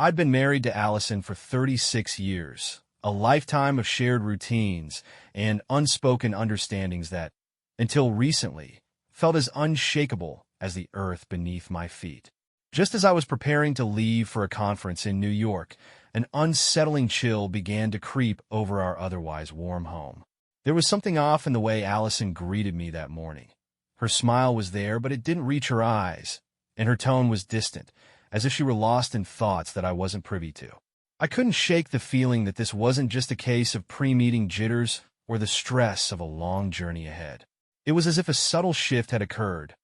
I'd been married to Allison for 36 years, a lifetime of shared routines and unspoken understandings that, until recently, felt as unshakable as the earth beneath my feet. Just as I was preparing to leave for a conference in New York, an unsettling chill began to creep over our otherwise warm home. There was something off in the way Allison greeted me that morning. Her smile was there, but it didn't reach her eyes, and her tone was distant, as if she were lost in thoughts that I wasn't privy to. I couldn't shake the feeling that this wasn't just a case of pre-meeting jitters or the stress of a long journey ahead. It was as if a subtle shift had occurred,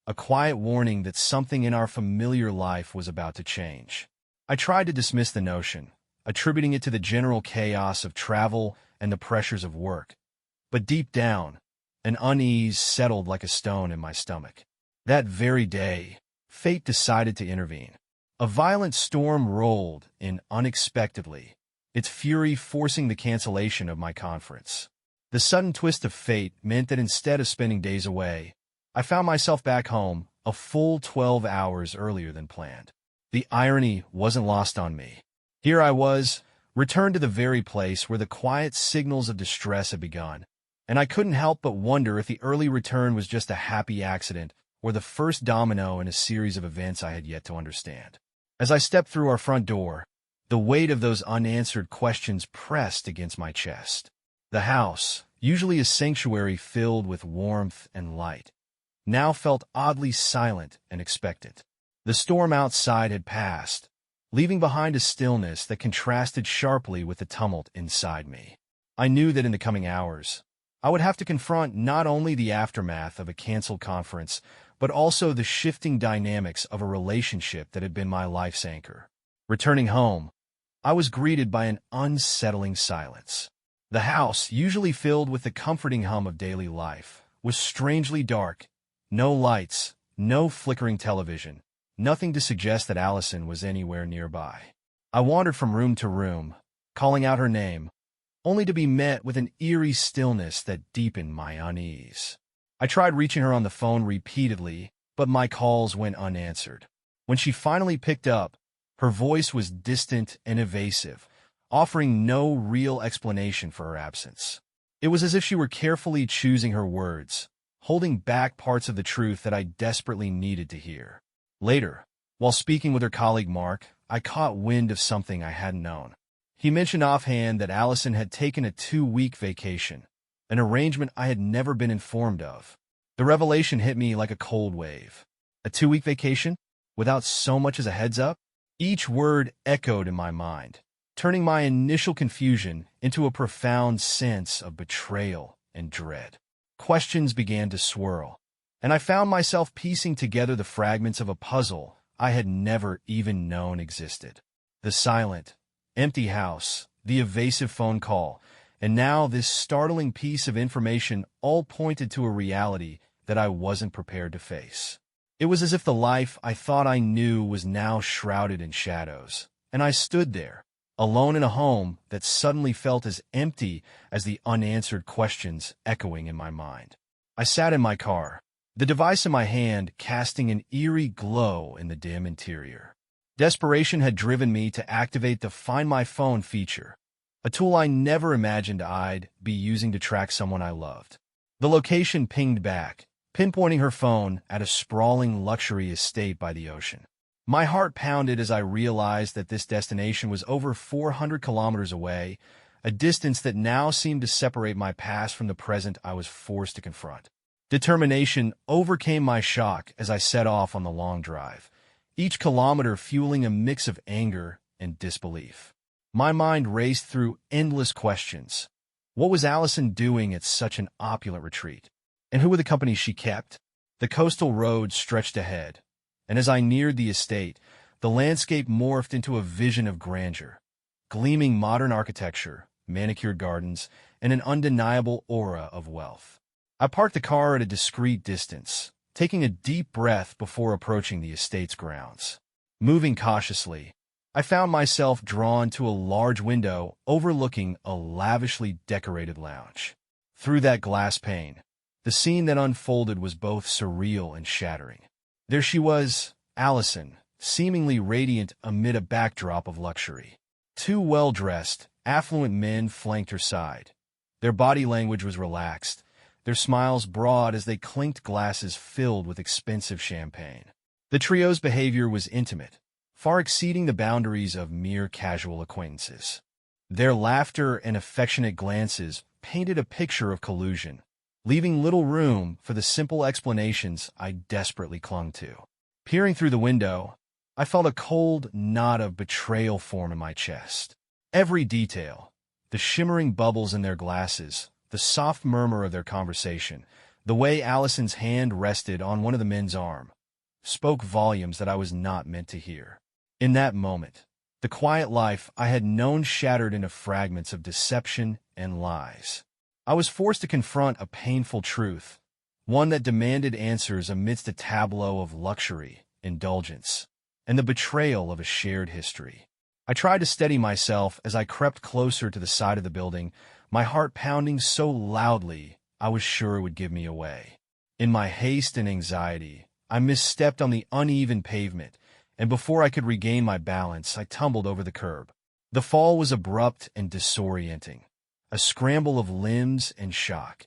a quiet warning that something in our familiar life was about to change. I tried to dismiss the notion, attributing it to the general chaos of travel and the pressures of work. But deep down, an unease settled like a stone in my stomach. That very day, fate decided to intervene. A violent storm rolled in unexpectedly, its fury forcing the cancellation of my conference. The sudden twist of fate meant that instead of spending days away, I found myself back home a full 12 hours earlier than planned. The irony wasn't lost on me. Here I was, returned to the very place where the quiet signals of distress had begun, and I couldn't help but wonder if the early return was just a happy accident or the first domino in a series of events I had yet to understand. As I stepped through our front door, the weight of those unanswered questions pressed against my chest. The house, usually a sanctuary filled with warmth and light, now felt oddly silent and expectant. The storm outside had passed, leaving behind a stillness that contrasted sharply with the tumult inside me. I knew that in the coming hours, I would have to confront not only the aftermath of a canceled conference, but also the shifting dynamics of a relationship that had been my life's anchor. Returning home, I was greeted by an unsettling silence. The house, usually filled with the comforting hum of daily life, was strangely dark. No lights, no flickering television, nothing to suggest that Allison was anywhere nearby. I wandered from room to room, calling out her name, only to be met with an eerie stillness that deepened my unease. I tried reaching her on the phone repeatedly, but my calls went unanswered. When she finally picked up, her voice was distant and evasive, offering no real explanation for her absence. It was as if she were carefully choosing her words, holding back parts of the truth that I desperately needed to hear. Later, while speaking with her colleague Mark, I caught wind of something I hadn't known. He mentioned offhand that Allison had taken a 2-week vacation, an arrangement I had never been informed of. The revelation hit me like a cold wave. A 2-week vacation? Without so much as a heads up? Each word echoed in my mind, turning my initial confusion into a profound sense of betrayal and dread. Questions began to swirl, and I found myself piecing together the fragments of a puzzle I had never even known existed. The silent, empty house, the evasive phone call, and now this startling piece of information all pointed to a reality that I wasn't prepared to face. It was as if the life I thought I knew was now shrouded in shadows, and I stood there, alone in a home that suddenly felt as empty as the unanswered questions echoing in my mind. I sat in my car, the device in my hand casting an eerie glow in the dim interior. Desperation had driven me to activate the Find My Phone feature, a tool I never imagined I'd be using to track someone I loved. The location pinged back, pinpointing her phone at a sprawling luxury estate by the ocean. My heart pounded as I realized that this destination was over 400 kilometers away, a distance that now seemed to separate my past from the present I was forced to confront. Determination overcame my shock as I set off on the long drive, each kilometer fueling a mix of anger and disbelief. My mind raced through endless questions. What was Allison doing at such an opulent retreat? And who were the companies she kept? The coastal road stretched ahead, and as I neared the estate, the landscape morphed into a vision of grandeur. Gleaming modern architecture, manicured gardens, and an undeniable aura of wealth. I parked the car at a discreet distance, taking a deep breath before approaching the estate's grounds. Moving cautiously, I found myself drawn to a large window overlooking a lavishly decorated lounge. Through that glass pane, the scene that unfolded was both surreal and shattering. There she was, Allison, seemingly radiant amid a backdrop of luxury. Two well-dressed, affluent men flanked her side. Their body language was relaxed, their smiles broad as they clinked glasses filled with expensive champagne. The trio's behavior was intimate, far exceeding the boundaries of mere casual acquaintances. Their laughter and affectionate glances painted a picture of collusion, leaving little room for the simple explanations I desperately clung to. Peering through the window, I felt a cold knot of betrayal form in my chest. Every detail, the shimmering bubbles in their glasses, the soft murmur of their conversation, the way Allison's hand rested on one of the men's arm, spoke volumes that I was not meant to hear. In that moment, the quiet life I had known shattered into fragments of deception and lies. I was forced to confront a painful truth, one that demanded answers amidst a tableau of luxury, indulgence, and the betrayal of a shared history. I tried to steady myself as I crept closer to the side of the building, my heart pounding so loudly I was sure it would give me away. In my haste and anxiety, I misstepped on the uneven pavement, and before I could regain my balance, I tumbled over the curb. The fall was abrupt and disorienting, a scramble of limbs and shock.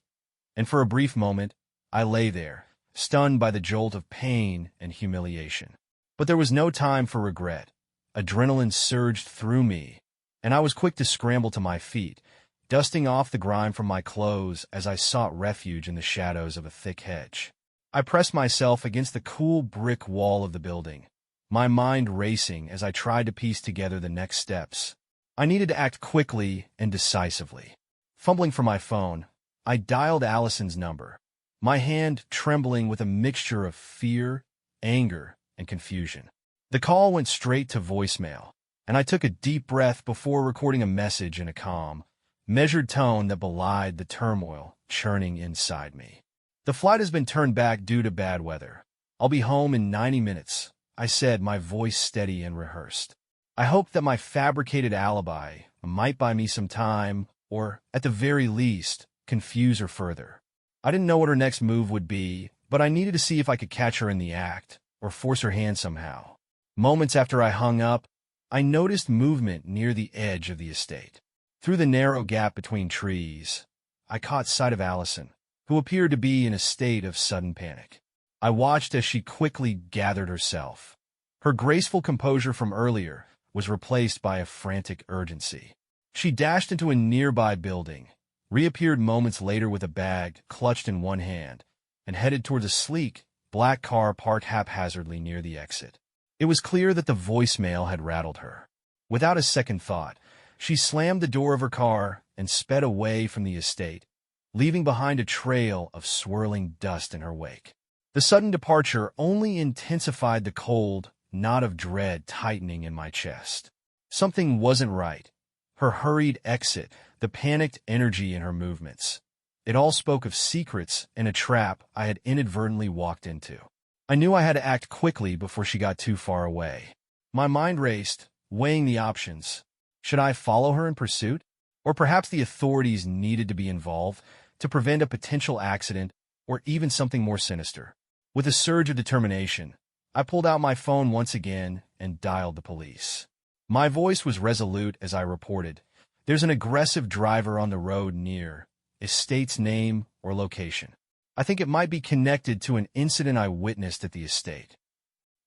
And for a brief moment, I lay there, stunned by the jolt of pain and humiliation. But there was no time for regret. Adrenaline surged through me, and I was quick to scramble to my feet, dusting off the grime from my clothes as I sought refuge in the shadows of a thick hedge. I pressed myself against the cool brick wall of the building, my mind racing as I tried to piece together the next steps. I needed to act quickly and decisively. Fumbling for my phone, I dialed Allison's number, my hand trembling with a mixture of fear, anger, and confusion. The call went straight to voicemail, and I took a deep breath before recording a message in a calm, measured tone that belied the turmoil churning inside me. "The flight has been turned back due to bad weather. I'll be home in 90 minutes, I said, my voice steady and rehearsed. I hoped that my fabricated alibi might buy me some time, or, at the very least, confuse her further. I didn't know what her next move would be, but I needed to see if I could catch her in the act, or force her hand somehow. Moments after I hung up, I noticed movement near the edge of the estate. Through the narrow gap between trees, I caught sight of Allison, who appeared to be in a state of sudden panic. I watched as she quickly gathered herself. Her graceful composure from earlier was replaced by a frantic urgency. She dashed into a nearby building, reappeared moments later with a bag clutched in one hand, and headed toward a sleek, black car parked haphazardly near the exit. It was clear that the voicemail had rattled her. Without a second thought, she slammed the door of her car and sped away from the estate, leaving behind a trail of swirling dust in her wake. The sudden departure only intensified the cold knot of dread tightening in my chest. Something wasn't right. Her hurried exit, the panicked energy in her movements. It all spoke of secrets and a trap I had inadvertently walked into. I knew I had to act quickly before she got too far away. My mind raced, weighing the options. Should I follow her in pursuit? Or perhaps the authorities needed to be involved to prevent a potential accident or even something more sinister. With a surge of determination, I pulled out my phone once again and dialed the police. My voice was resolute as I reported, "There's an aggressive driver on the road near estate's name or location. I think it might be connected to an incident I witnessed at the estate."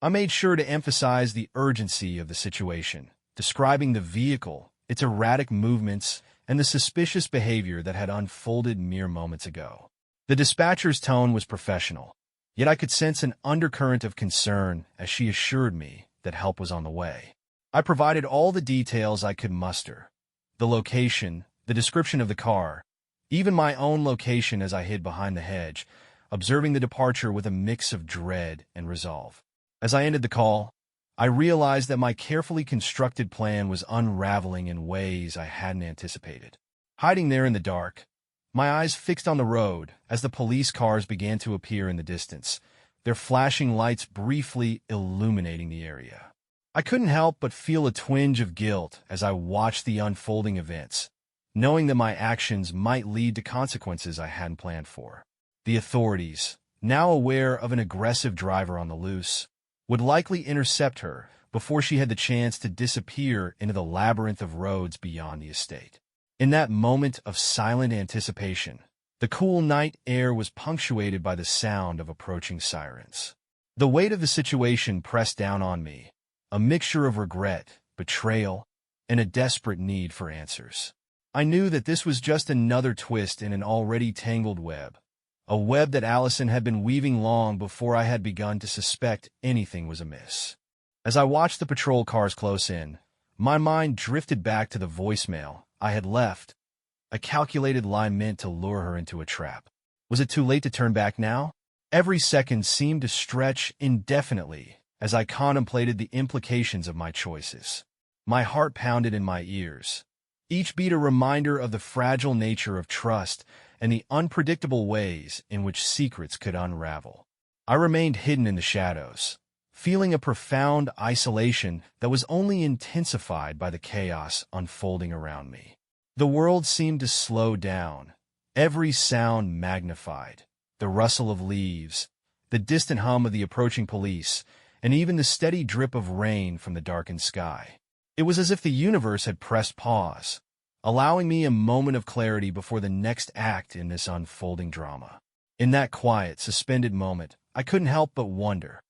I made sure to emphasize the urgency of the situation, describing the vehicle, its erratic movements, and the suspicious behavior that had unfolded mere moments ago. The dispatcher's tone was professional, yet I could sense an undercurrent of concern as she assured me that help was on the way. I provided all the details I could muster: the location, the description of the car, even my own location as I hid behind the hedge, observing the departure with a mix of dread and resolve. As I ended the call, I realized that my carefully constructed plan was unraveling in ways I hadn't anticipated. Hiding there in the dark, my eyes fixed on the road as the police cars began to appear in the distance, their flashing lights briefly illuminating the area. I couldn't help but feel a twinge of guilt as I watched the unfolding events, knowing that my actions might lead to consequences I hadn't planned for. The authorities, now aware of an aggressive driver on the loose, would likely intercept her before she had the chance to disappear into the labyrinth of roads beyond the estate. In that moment of silent anticipation, the cool night air was punctuated by the sound of approaching sirens. The weight of the situation pressed down on me, a mixture of regret, betrayal, and a desperate need for answers. I knew that this was just another twist in an already tangled web, a web that Allison had been weaving long before I had begun to suspect anything was amiss. As I watched the patrol cars close in, my mind drifted back to the voicemail I had left, a calculated lie meant to lure her into a trap. Was it too late to turn back now? Every second seemed to stretch indefinitely as I contemplated the implications of my choices. My heart pounded in my ears, each beat a reminder of the fragile nature of trust and the unpredictable ways in which secrets could unravel. I remained hidden in the shadows, feeling a profound isolation that was only intensified by the chaos unfolding around me. The world seemed to slow down, every sound magnified, the rustle of leaves, the distant hum of the approaching police, and even the steady drip of rain from the darkened sky. It was as if the universe had pressed pause, allowing me a moment of clarity before the next act in this unfolding drama. In that quiet, suspended moment, I couldn't help but wonder,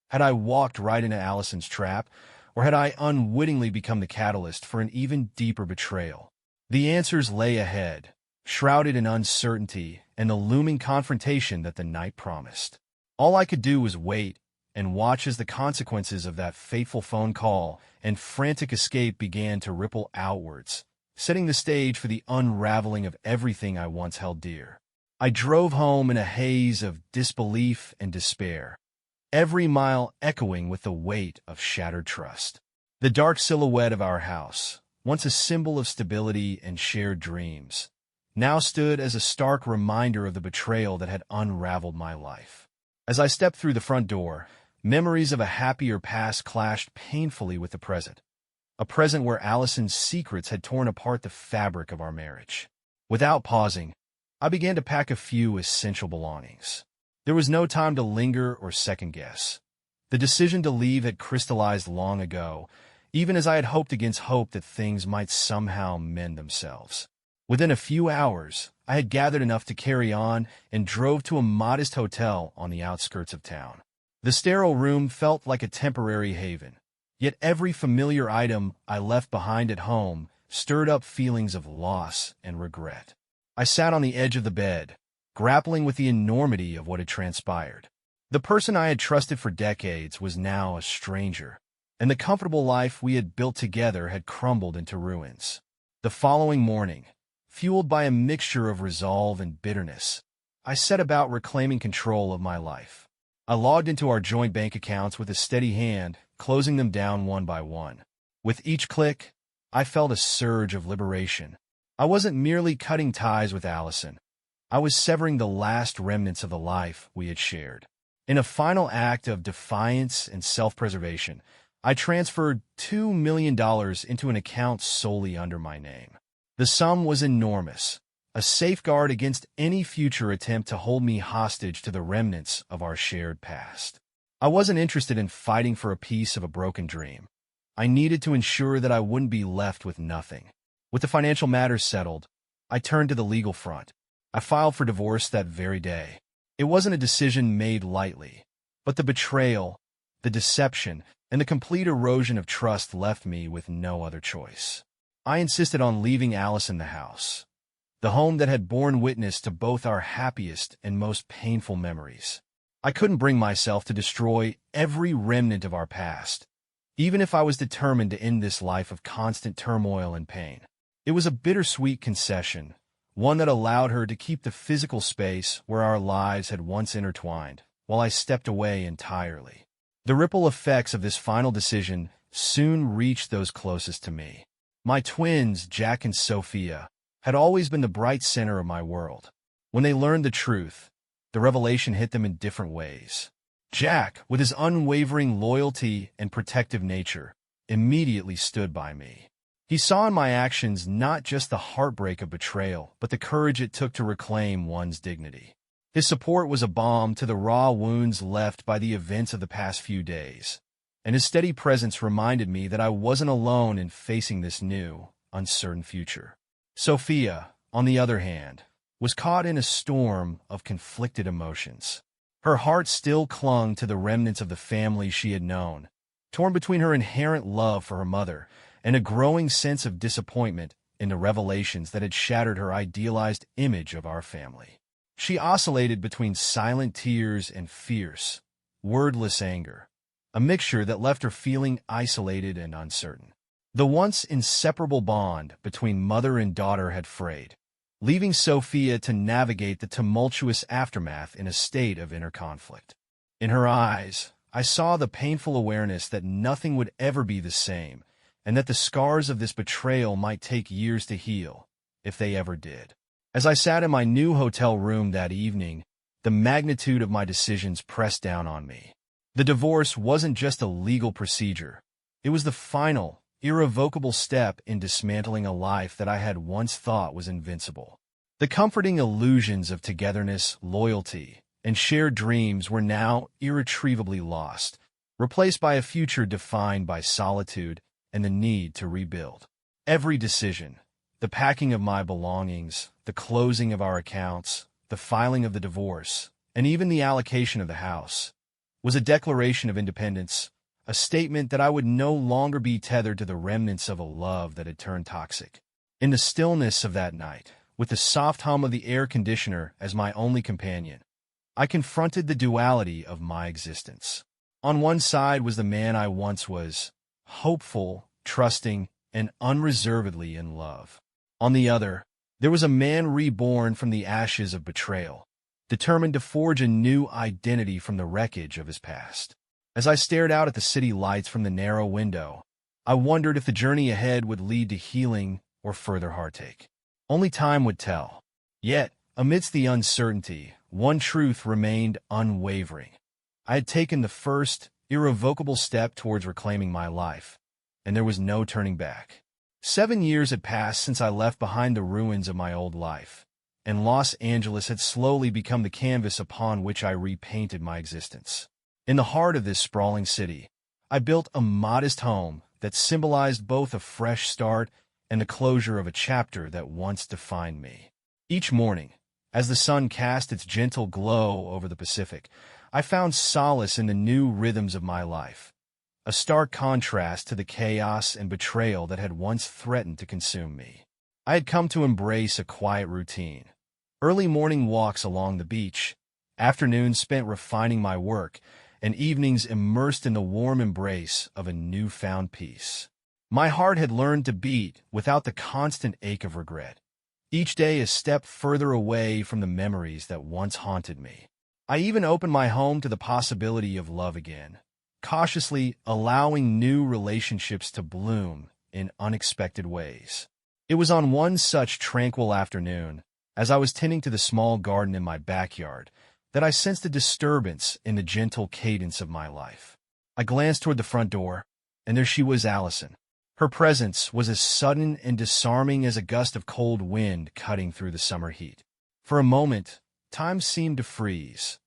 had I walked right into Allison's trap, or had I unwittingly become the catalyst for an even deeper betrayal? The answers lay ahead, shrouded in uncertainty and the looming confrontation that the night promised. All I could do was wait and watch as the consequences of that fateful phone call and frantic escape began to ripple outwards, setting the stage for the unraveling of everything I once held dear. I drove home in a haze of disbelief and despair, every mile echoing with the weight of shattered trust. The dark silhouette of our house, once a symbol of stability and shared dreams, now stood as a stark reminder of the betrayal that had unraveled my life. As I stepped through the front door, memories of a happier past clashed painfully with the present, a present where Allison's secrets had torn apart the fabric of our marriage. Without pausing, I began to pack a few essential belongings. There was no time to linger or second-guess. The decision to leave had crystallized long ago, even as I had hoped against hope that things might somehow mend themselves. Within a few hours, I had gathered enough to carry on and drove to a modest hotel on the outskirts of town. The sterile room felt like a temporary haven, yet every familiar item I left behind at home stirred up feelings of loss and regret. I sat on the edge of the bed, grappling with the enormity of what had transpired. The person I had trusted for decades was now a stranger, and the comfortable life we had built together had crumbled into ruins. The following morning, fueled by a mixture of resolve and bitterness, I set about reclaiming control of my life. I logged into our joint bank accounts with a steady hand, closing them down one by one. With each click, I felt a surge of liberation. I wasn't merely cutting ties with Allison. I was severing the last remnants of the life we had shared. In a final act of defiance and self-preservation, I transferred $2 million into an account solely under my name. The sum was enormous, a safeguard against any future attempt to hold me hostage to the remnants of our shared past. I wasn't interested in fighting for a piece of a broken dream. I needed to ensure that I wouldn't be left with nothing. With the financial matters settled, I turned to the legal front. I filed for divorce that very day. It wasn't a decision made lightly, but the betrayal, the deception, and the complete erosion of trust left me with no other choice. I insisted on leaving Allison the house, the home that had borne witness to both our happiest and most painful memories. I couldn't bring myself to destroy every remnant of our past, even if I was determined to end this life of constant turmoil and pain. It was a bittersweet concession, one that allowed her to keep the physical space where our lives had once intertwined, while I stepped away entirely. The ripple effects of this final decision soon reached those closest to me. My twins, Jack and Sophia, had always been the bright center of my world. When they learned the truth, the revelation hit them in different ways. Jack, with his unwavering loyalty and protective nature, immediately stood by me. He saw in my actions not just the heartbreak of betrayal, but the courage it took to reclaim one's dignity. His support was a balm to the raw wounds left by the events of the past few days, and his steady presence reminded me that I wasn't alone in facing this new, uncertain future. Sophia, on the other hand, was caught in a storm of conflicted emotions. Her heart still clung to the remnants of the family she had known, torn between her inherent love for her mother and a growing sense of disappointment in the revelations that had shattered her idealized image of our family. She oscillated between silent tears and fierce, wordless anger, a mixture that left her feeling isolated and uncertain. The once inseparable bond between mother and daughter had frayed, leaving Sophia to navigate the tumultuous aftermath in a state of inner conflict. In her eyes, I saw the painful awareness that nothing would ever be the same, and that the scars of this betrayal might take years to heal, if they ever did. As I sat in my new hotel room that evening, the magnitude of my decisions pressed down on me. The divorce wasn't just a legal procedure. It was the final, irrevocable step in dismantling a life that I had once thought was invincible. The comforting illusions of togetherness, loyalty, and shared dreams were now irretrievably lost, replaced by a future defined by solitude and the need to rebuild. Every decision, the packing of my belongings, the closing of our accounts, the filing of the divorce, and even the allocation of the house, was a declaration of independence, a statement that I would no longer be tethered to the remnants of a love that had turned toxic. In the stillness of that night, with the soft hum of the air conditioner as my only companion, I confronted the duality of my existence. On one side was the man I once was, hopeful, trusting, and unreservedly in love. On the other, there was a man reborn from the ashes of betrayal, determined to forge a new identity from the wreckage of his past. As I stared out at the city lights from the narrow window, I wondered if the journey ahead would lead to healing or further heartache. Only time would tell. Yet, amidst the uncertainty, one truth remained unwavering. I had taken the first, irrevocable step towards reclaiming my life, and there was no turning back. 7 years had passed since I left behind the ruins of my old life, and Los Angeles had slowly become the canvas upon which I repainted my existence. In the heart of this sprawling city, I built a modest home that symbolized both a fresh start and the closure of a chapter that once defined me. Each morning, as the sun cast its gentle glow over the Pacific, I found solace in the new rhythms of my life, a stark contrast to the chaos and betrayal that had once threatened to consume me. I had come to embrace a quiet routine. Early morning walks along the beach, afternoons spent refining my work, and evenings immersed in the warm embrace of a newfound peace. My heart had learned to beat without the constant ache of regret, each day a step further away from the memories that once haunted me. I even opened my home to the possibility of love again, cautiously allowing new relationships to bloom in unexpected ways. It was on one such tranquil afternoon, as I was tending to the small garden in my backyard, that I sensed a disturbance in the gentle cadence of my life. I glanced toward the front door, and there she was, Allison. Her presence was as sudden and disarming as a gust of cold wind cutting through the summer heat. For a moment, time seemed to freeze.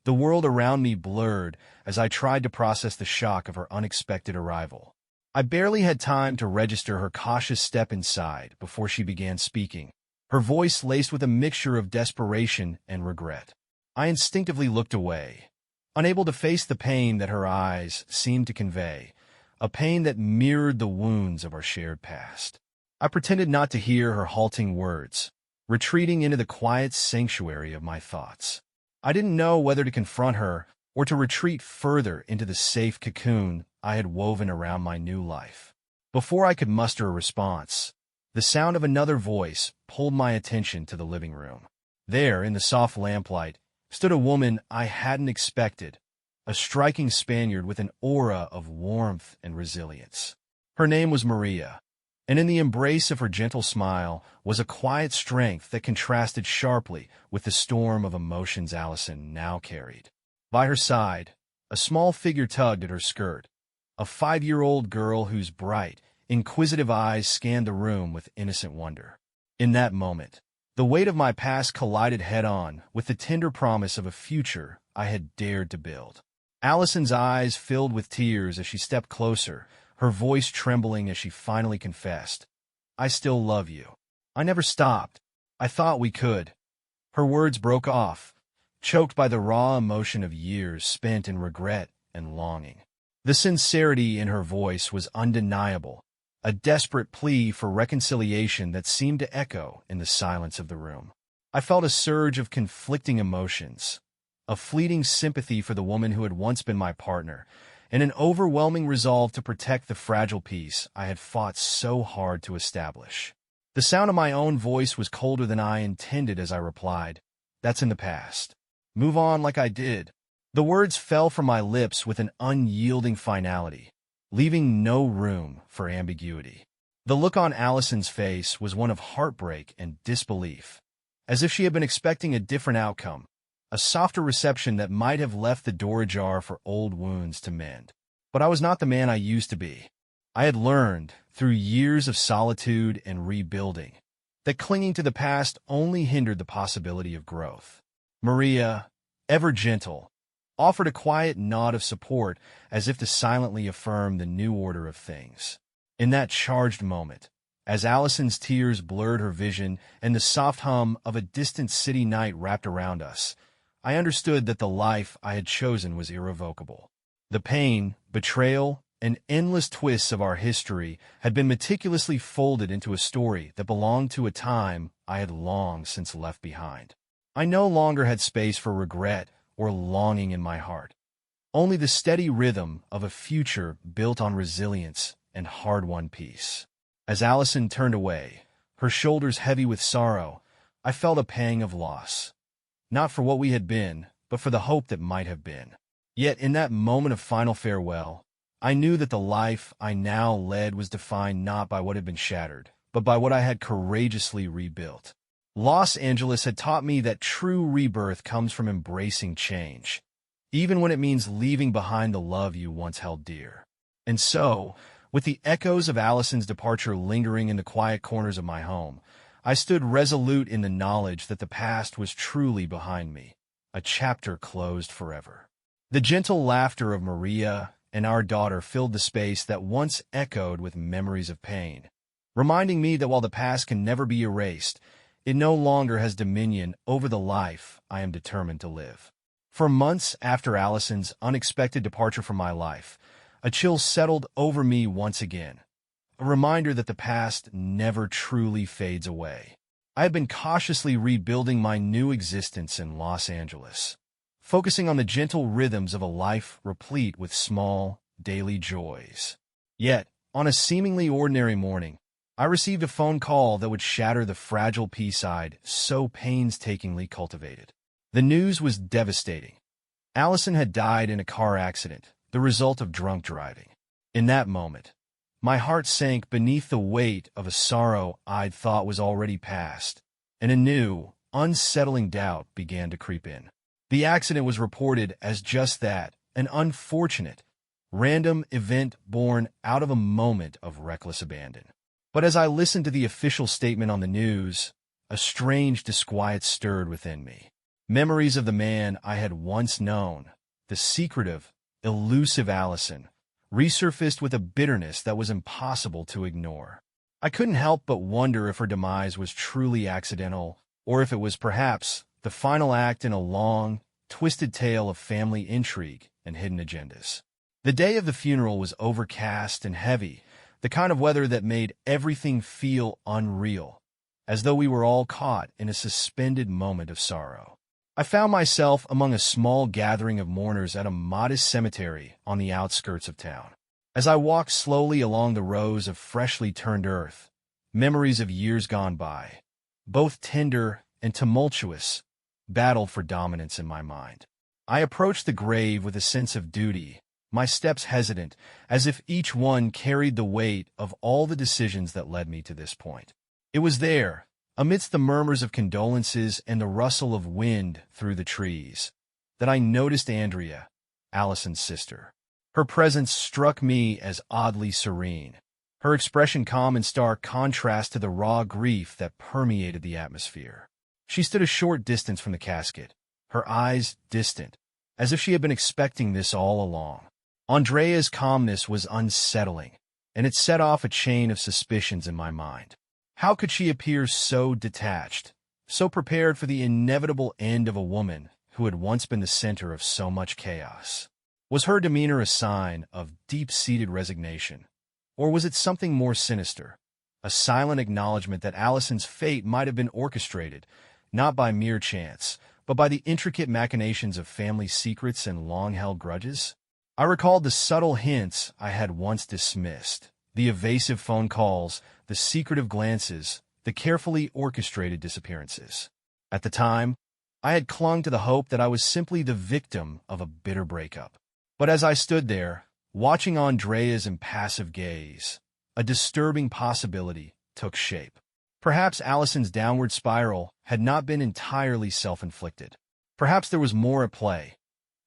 The world around me blurred as I tried to process the shock of her unexpected arrival. I barely had time to register her cautious step inside before she began speaking, her voice laced with a mixture of desperation and regret. I instinctively looked away, unable to face the pain that her eyes seemed to convey, a pain that mirrored the wounds of our shared past. I pretended not to hear her halting words, retreating into the quiet sanctuary of my thoughts. I didn't know whether to confront her or to retreat further into the safe cocoon I had woven around my new life. Before I could muster a response, the sound of another voice pulled my attention to the living room. There, in the soft lamplight, stood a woman I hadn't expected, a striking Spaniard with an aura of warmth and resilience. Her name was Maria, and in the embrace of her gentle smile was a quiet strength that contrasted sharply with the storm of emotions Allison now carried. By her side, a small figure tugged at her skirt, a 5-year-old girl whose bright, inquisitive eyes scanned the room with innocent wonder. In that moment, The weight of my past collided head-on with the tender promise of a future I had dared to build. Allison's eyes filled with tears as she stepped closer, her voice trembling as she finally confessed, "I still love you. I never stopped. I thought we could." Her words broke off, choked by the raw emotion of years spent in regret and longing. The sincerity in her voice was undeniable, a desperate plea for reconciliation that seemed to echo in the silence of the room. I felt a surge of conflicting emotions, a fleeting sympathy for the woman who had once been my partner, and an overwhelming resolve to protect the fragile peace I had fought so hard to establish. The sound of my own voice was colder than I intended as I replied, "That's in the past. Move on like I did." The words fell from my lips with an unyielding finality, leaving no room for ambiguity. The look on Allison's face was one of heartbreak and disbelief, as if she had been expecting a different outcome, a softer reception that might have left the door ajar for old wounds to mend. But I was not the man I used to be. I had learned, through years of solitude and rebuilding, that clinging to the past only hindered the possibility of growth. Maria, ever gentle, offered a quiet nod of support as if to silently affirm the new order of things. In that charged moment, as Allison's tears blurred her vision and the soft hum of a distant city night wrapped around us, I understood that the life I had chosen was irrevocable. The pain, betrayal, and endless twists of our history had been meticulously folded into a story that belonged to a time I had long since left behind. I no longer had space for regret or longing in my heart, only the steady rhythm of a future built on resilience and hard-won peace. As Allison turned away, her shoulders heavy with sorrow, I felt a pang of loss, not for what we had been, but for the hope that might have been. Yet in that moment of final farewell, I knew that the life I now led was defined not by what had been shattered, but by what I had courageously rebuilt. Los Angeles had taught me that true rebirth comes from embracing change, even when it means leaving behind the love you once held dear. And so, with the echoes of Allison's departure lingering in the quiet corners of my home, I stood resolute in the knowledge that the past was truly behind me, a chapter closed forever. The gentle laughter of Maria and our daughter filled the space that once echoed with memories of pain, reminding me that while the past can never be erased, it no longer has dominion over the life I am determined to live. For months after Allison's unexpected departure from my life, a chill settled over me once again, a reminder that the past never truly fades away. I had been cautiously rebuilding my new existence in Los Angeles, focusing on the gentle rhythms of a life replete with small, daily joys. Yet, on a seemingly ordinary morning, I received a phone call that would shatter the fragile peace I'd so painstakingly cultivated. The news was devastating. Allison had died in a car accident, the result of drunk driving. In that moment, my heart sank beneath the weight of a sorrow I'd thought was already past, and a new, unsettling doubt began to creep in. The accident was reported as just that, an unfortunate, random event born out of a moment of reckless abandon. But as I listened to the official statement on the news, a strange disquiet stirred within me. Memories of the man I had once known, the secretive, elusive Allison, resurfaced with a bitterness that was impossible to ignore. I couldn't help but wonder if her demise was truly accidental, or if it was perhaps the final act in a long, twisted tale of family intrigue and hidden agendas. The day of the funeral was overcast and heavy, the kind of weather that made everything feel unreal, as though we were all caught in a suspended moment of sorrow. I found myself among a small gathering of mourners at a modest cemetery on the outskirts of town. As I walked slowly along the rows of freshly turned earth, memories of years gone by, both tender and tumultuous, battled for dominance in my mind. I approached the grave with a sense of duty, my steps hesitant, as if each one carried the weight of all the decisions that led me to this point. It was there, amidst the murmurs of condolences and the rustle of wind through the trees, that I noticed Andrea, Allison's sister. Her presence struck me as oddly serene, her expression calm in stark contrast to the raw grief that permeated the atmosphere. She stood a short distance from the casket, her eyes distant, as if she had been expecting this all along. Andrea's calmness was unsettling, and it set off a chain of suspicions in my mind. How could she appear so detached, so prepared for the inevitable end of a woman who had once been the center of so much chaos? Was her demeanor a sign of deep-seated resignation, or was it something more sinister, a silent acknowledgement that Allison's fate might have been orchestrated, not by mere chance, but by the intricate machinations of family secrets and long-held grudges? I recalled the subtle hints I had once dismissed, the evasive phone calls, the secretive glances, the carefully orchestrated disappearances. At the time, I had clung to the hope that I was simply the victim of a bitter breakup. But as I stood there, watching Andrea's impassive gaze, a disturbing possibility took shape. Perhaps Allison's downward spiral had not been entirely self-inflicted. Perhaps there was more at play.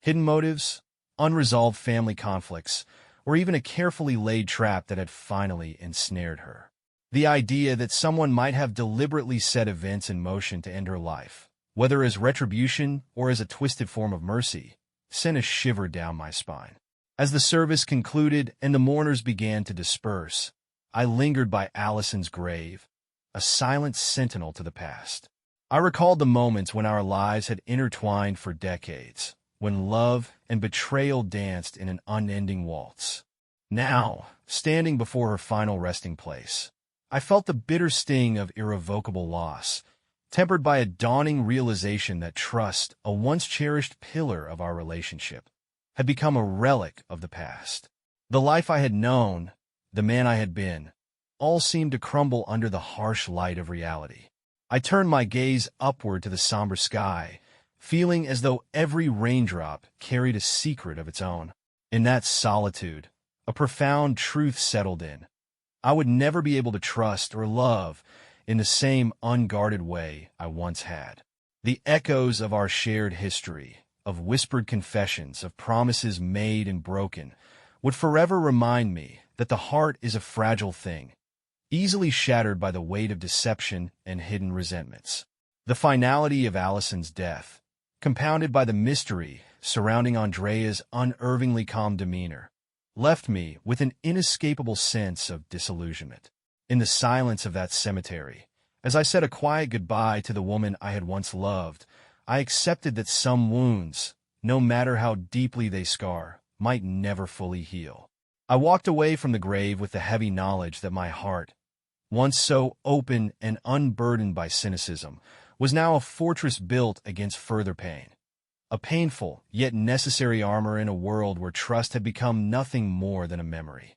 Hidden motives, unresolved family conflicts, or even a carefully laid trap that had finally ensnared her. The idea that someone might have deliberately set events in motion to end her life, whether as retribution or as a twisted form of mercy, sent a shiver down my spine. As the service concluded and the mourners began to disperse, I lingered by Allison's grave, a silent sentinel to the past. I recalled the moments when our lives had intertwined for decades, when love and betrayal danced in an unending waltz. Now, standing before her final resting place, I felt the bitter sting of irrevocable loss, tempered by a dawning realization that trust, a once-cherished pillar of our relationship, had become a relic of the past. The life I had known, the man I had been, all seemed to crumble under the harsh light of reality. I turned my gaze upward to the somber sky, feeling as though every raindrop carried a secret of its own. In that solitude, a profound truth settled in. I would never be able to trust or love in the same unguarded way I once had. The echoes of our shared history, of whispered confessions, of promises made and broken, would forever remind me that the heart is a fragile thing, easily shattered by the weight of deception and hidden resentments. The finality of Allison's death, compounded by the mystery surrounding Andrea's unervingly calm demeanor, left me with an inescapable sense of disillusionment. In the silence of that cemetery, as I said a quiet goodbye to the woman I had once loved, I accepted that some wounds, no matter how deeply they scar, might never fully heal. I walked away from the grave with the heavy knowledge that my heart, once so open and unburdened by cynicism, was now a fortress built against further pain. A painful, yet necessary armor in a world where trust had become nothing more than a memory.